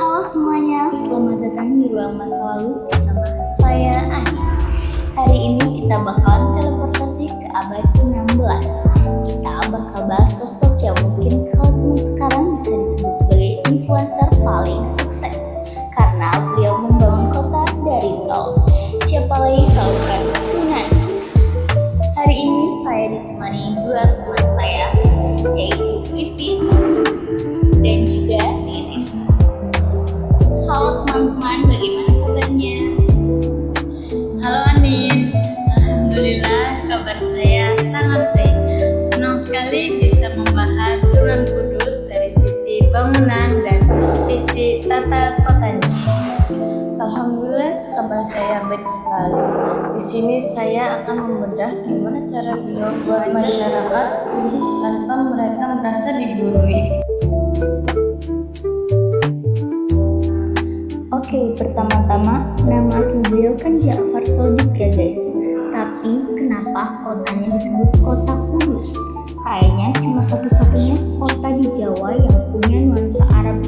Halo semuanya, selamat datang di Ruang Masa Lalu bersama saya Ani. Hari ini kita bakalan teleportasi ke abad ke-16. Kita bakal bahas sosok yang mungkin kalau zaman sekarang bisa disebut sebagai influencer paling sukses karena beliau membangun kota dari nol. Siapa lagi kalau bukan Sunan Kudus. Hari ini saya ditemani dua teman saya, yaitu Ipin dan juga Ririn. Halo teman-teman, bagaimana kabarnya? Halo Anin, Alhamdulillah kabar saya sangat baik. Senang sekali bisa membahas Sunan Kudus dari sisi bangunan dan sisi tata kotanya. Alhamdulillah kabar saya baik sekali. Di sini saya akan membedah gimana cara beliau buat masyarakat tanpa mereka merasa digurui. Oke, pertama-tama nama asli beliau kan Ja'far Shadiq ya guys. Tapi kenapa kotanya disebut kota Kudus? Kayaknya cuma satu-satunya kota di Jawa yang punya nuansa Arab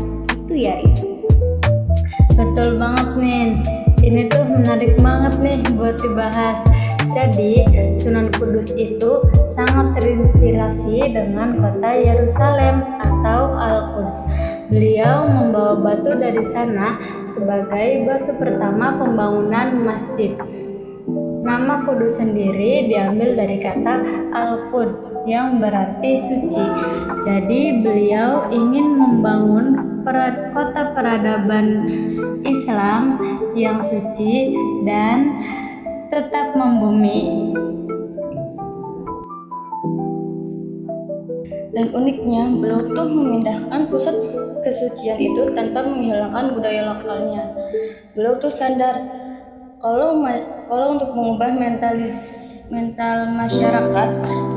itu ya Rin? Betul banget Nin, ini tuh menarik banget nih buat dibahas. Jadi Sunan Kudus itu sangat terinspirasi dengan kota Yerusalem atau Al-Quds. Beliau membawa batu dari sana sebagai batu pertama pembangunan masjid. Nama Kudus sendiri diambil dari kata Al-Quds yang berarti suci. Jadi beliau ingin membangun kota peradaban Islam yang suci dan tetap membumi. Dan uniknya, beliau tuh memindahkan pusat kesucian itu tanpa menghilangkan budaya lokalnya. Beliau tuh sadar kalau untuk mengubah mental masyarakat,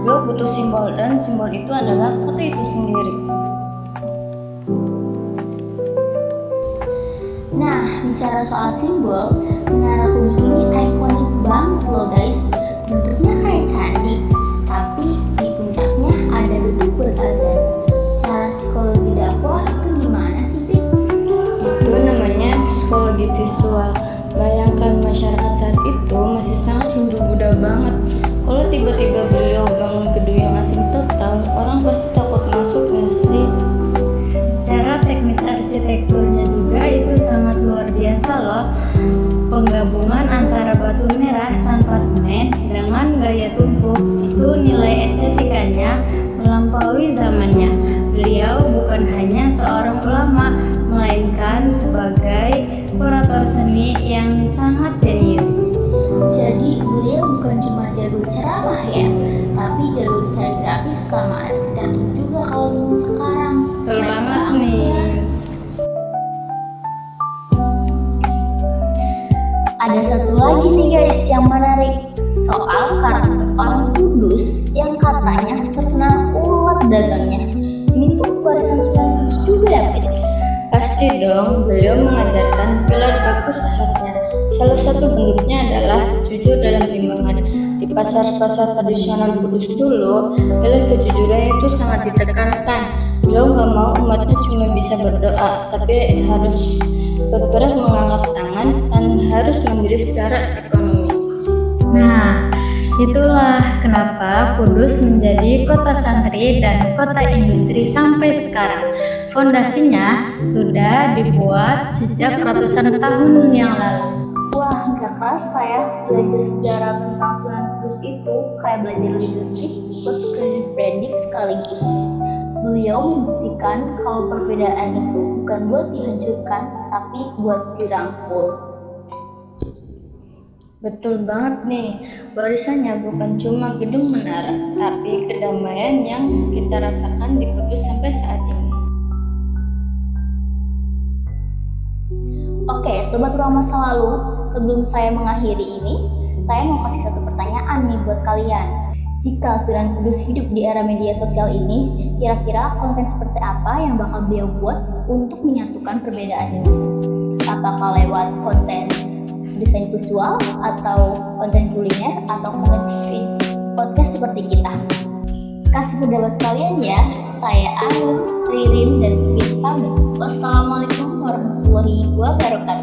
beliau butuh simbol dan simbol itu adalah kota itu sendiri. Nah, bicara soal simbol, Menara Kudus ini ikonik banget loh guys. Bentuknya kayak candi, tapi di puncaknya ada duduk buat azan. Secara psikologi dakwah itu gimana sih, Pin? Itu namanya psikologi visual. Bayangkan masyarakat saat itu masih sangat Hindu-Buddha banget. Kalau tiba-tiba beliau bangun gedung yang asing total, orang pasti takut masuk nggak sih? Secara teknis arsitekturnya juga itu sangat luar biasa loh. Penggabungan antara batu merah tanpa semen dengan gaya tumpuk itu nilai estetikanya melampaui zamannya. Beliau bukan hanya seorang ulama, melainkan sebagai kurator seni yang sangat jenius. Jadi beliau bukan cuma jago ceramah ya, tapi jago desain grafis sama arsitektur juga kalau zaman sekarang. Betul Keren banget nih. ya. Ada satu lagi nih guys yang menarik, soal karakter orang Kudus yang katanya terkenal ulet dagangnya. Ini tuh warisan Sunan Kudus juga ya, Pit? Pasti dong, beliau mengajarkan pilar bagus akhlaknya. Salah satu bentuknya adalah jujur dalam timbangan. Di pasar-pasar tradisional Kudus dulu, nilai kejujuran itu sangat ditekankan. Beliau nggak mau umatnya cuma bisa berdoa, tapi harus bergerak mengangkat tangan dan harus mandiri secara ekonomi. Nah, itulah kenapa Kudus menjadi kota santri dan kota industri sampai sekarang. Fondasinya sudah dibuat sejak ratusan tahun yang lalu. Wah, gak kerasa ya belajar sejarah tentang Sunan Kudus itu kayak belajar leadership plus credit branding sekaligus. Beliau membuktikan kalau perbedaan itu bukan buat dihancurkan, tapi buat dirangkul. Betul banget nih, warisannya bukan cuma gedung menara, tapi kedamaian yang kita rasakan di Kudus sampai saat ini. Oke, Sobat Ruang Masa Lalu, sebelum saya mengakhiri ini, saya mau kasih satu pertanyaan nih buat kalian. Jika Sunan Kudus hidup di era media sosial ini, kira-kira konten seperti apa yang bakal beliau buat untuk menyatukan perbedaan ini? Apakah lewat konten desain visual, atau konten kuliner, atau konten podcast seperti kita? Kasih pendapat kalian ya. Saya Anu, Ririn, dan Pin pamit. Wassalamualaikum warahmatullahi warahmatullahi wabarakatuh.